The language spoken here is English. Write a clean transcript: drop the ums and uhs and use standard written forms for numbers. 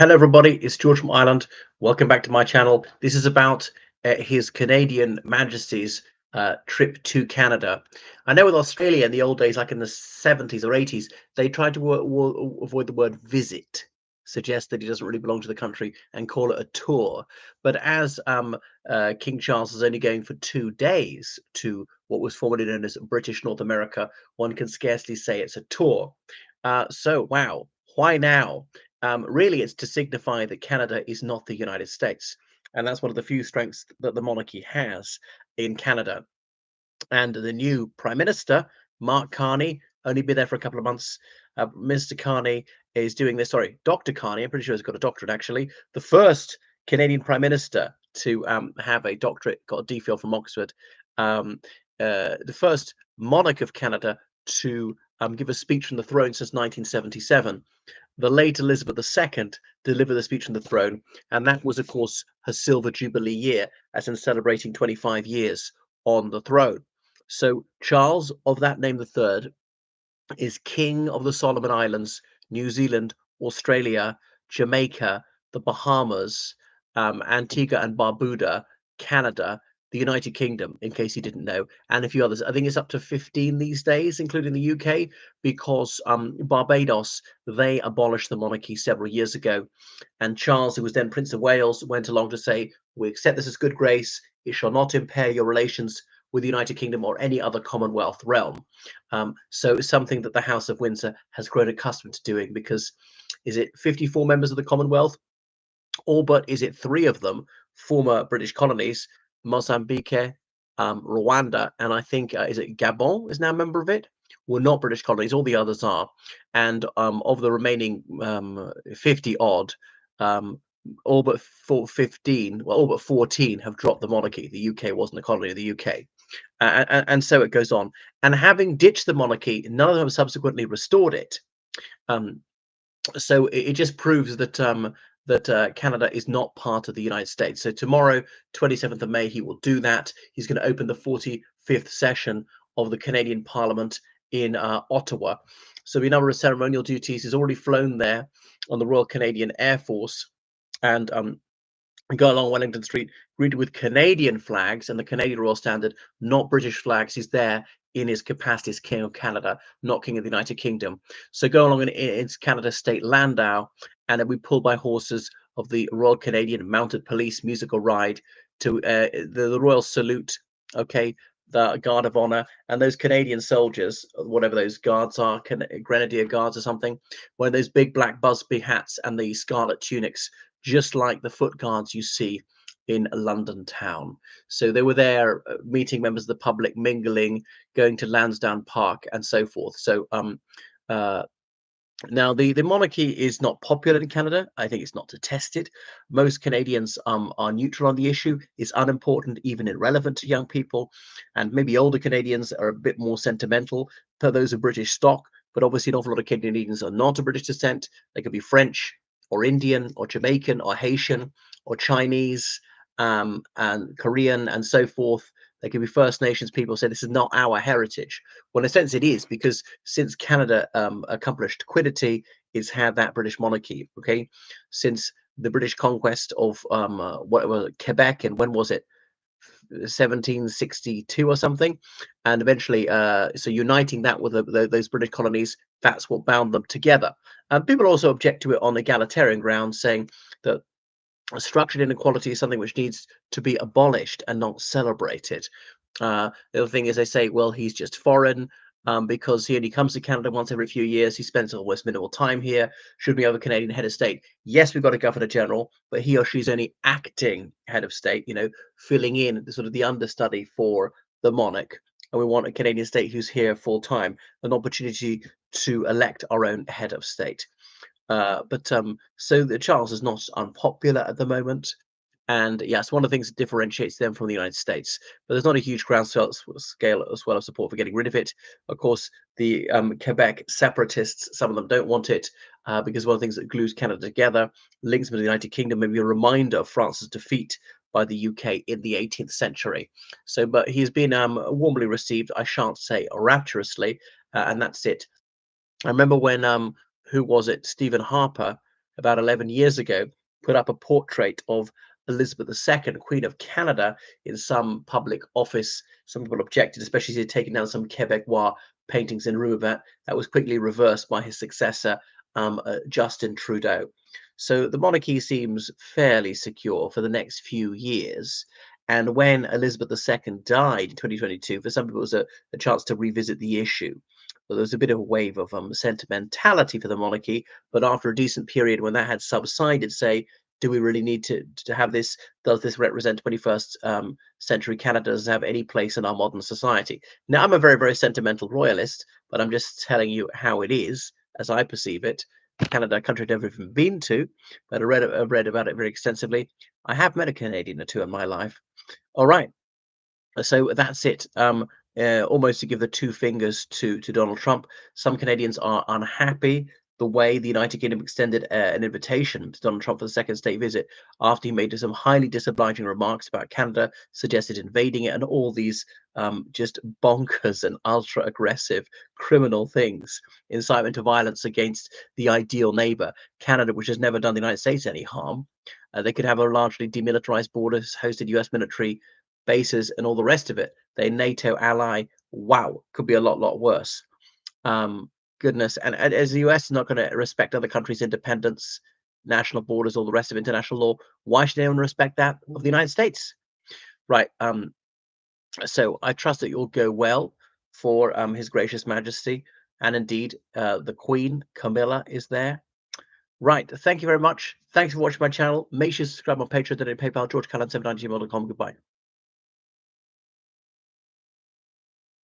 Hello, everybody. It's George from Ireland. Welcome back to my channel. This is about His Canadian Majesty's trip to Canada. I know with Australia in the old days, like in the 70s or 80s, they tried to avoid the word visit, suggest that he doesn't really belong to the country, and call it a tour. But as King Charles is only going for 2 days to what was formerly known as British North America, one can scarcely say it's a tour. Wow, why now? Really, it's to signify that Canada is not the United States. And that's one of the few strengths that the monarchy has in Canada. And the new Prime Minister, Mark Carney, only been there for a couple of months. Mr. Carney is doing this, sorry, Dr. Carney, I'm pretty sure he's got a doctorate actually. The first Canadian Prime Minister to have a doctorate, got a DPhil from Oxford. Um, the first monarch of Canada to give a speech from the throne since 1977. The late Elizabeth II delivered the speech from the throne, and that was, of course, her silver jubilee year, as in celebrating 25 years on the throne. So Charles, of that name the third, is King of the Solomon Islands, New Zealand, Australia, Jamaica, the Bahamas, Antigua and Barbuda, Canada, the United Kingdom, in case you didn't know, and a few others. I think it's up to 15 these days, including the UK, because Barbados, they abolished the monarchy several years ago. And Charles, who was then Prince of Wales, went along to say, "We accept this as good grace. It shall not impair your relations with the United Kingdom or any other Commonwealth realm." So it's something that the House of Windsor has grown accustomed to doing because is it 54 members of the Commonwealth? All but is it three of them former British colonies, Mozambique, Rwanda, and I think is it Gabon is now a member of it? Well, not British colonies, all the others are. And of the remaining 50 odd, um, all but 15, well, all but 14 have dropped the monarchy. The UK wasn't a colony of the UK. And so it goes on. And having ditched the monarchy, none of them have subsequently restored it. Um, so it just proves that Canada is not part of the United States. So tomorrow, 27th of May, he will do that. He's going to open the 45th session of the Canadian Parliament in Ottawa. So a number of ceremonial duties. He's already flown there on the Royal Canadian Air Force, and go along Wellington Street, greeted with Canadian flags and the Canadian Royal Standard, not British flags. He's there in his capacity as King of Canada, not King of the United Kingdom. So go along in Canada's state landau, and then we pull by horses of the Royal Canadian Mounted Police musical ride to the Royal Salute, okay, the Guard of Honor, and those Canadian soldiers, whatever those guards are, Grenadier Guards or something, wearing those big black Busby hats and the scarlet tunics, just like the foot guards you see in London town. So they were there meeting members of the public, mingling, going to Lansdowne Park and so forth. So uh, now the monarchy is not popular in Canada. I think it's not detested. Most Canadians are neutral on the issue. It's unimportant, even irrelevant to young people, and maybe older Canadians are a bit more sentimental for those of British stock. But obviously, an awful lot of Canadians are not of British descent. They could be French or Indian or Jamaican or Haitian or Chinese and Korean and so forth. They could be First Nations people say this is not our heritage. Well, in a sense, it is because since Canada accomplished quiddity, it's had that British monarchy. Okay, since the British conquest of what was Quebec, and when was it? 1762 or something, and eventually so uniting that with those British colonies, that's what bound them together. And people also object to it on egalitarian grounds, saying that structured inequality is something which needs to be abolished and not celebrated. The other thing is they say, well, he's just foreign because he only comes to Canada once every few years. He spends almost minimal time here. Should we have a Canadian head of state? Yes, we've got a governor general, but he or she's only acting head of state, filling in the sort of the understudy for the monarch. And we want a Canadian state who's here full time, an opportunity to elect our own head of state. But so the Charles is not unpopular at the moment. And yes, one of the things that differentiates them from the United States, but there's not a huge scale as well of support for getting rid of it. Of course, the Quebec separatists, some of them don't want it because one of the things that glues Canada together, links them to the United Kingdom, maybe a reminder of France's defeat by the UK in the 18th century. So, but he's been warmly received, I shan't say rapturously, and that's it. I remember when who was it? Stephen Harper about 11 years ago, put up a portrait of Elizabeth II, Queen of Canada, in some public office. Some people objected, especially as he had taken down some Quebecois paintings in lieu of that. That was quickly reversed by his successor, Justin Trudeau. So the monarchy seems fairly secure for the next few years. And when Elizabeth II died in 2022, for some people, it was a chance to revisit the issue. Well, there was a bit of a wave of sentimentality for the monarchy, but after a decent period when that had subsided, say, do we really need to have this? Does this represent 21st century Canada? Does it have any place in our modern society? Now, I'm a very, very sentimental royalist, but I'm just telling you how it is, as I perceive it. Canada, a country I've never even been to, but I've read about it very extensively. I have met a Canadian or two in my life. All right. So that's it. Almost to give the two fingers to Donald Trump. Some Canadians are unhappy the way the United Kingdom extended an invitation to Donald Trump for the second state visit after he made some highly disobliging remarks about Canada, suggested invading it, and all these just bonkers and ultra aggressive criminal things, incitement to violence against the ideal neighbor, Canada, which has never done the United States any harm. They could have a largely demilitarized borders, hosted US military bases and all the rest of it. They're NATO ally. Wow, could be a lot worse. Um, Goodness, and as the US is not going to respect other countries' independence, national borders, all the rest of international law, why should anyone respect that of the United States? Right. So I trust that you'll go well for His Gracious Majesty, and indeed the Queen Camilla is there. Right. Thank you very much. Thanks for watching my channel. Make sure to subscribe on Patreon, donate PayPal, georgecallan790gmail.com. Goodbye.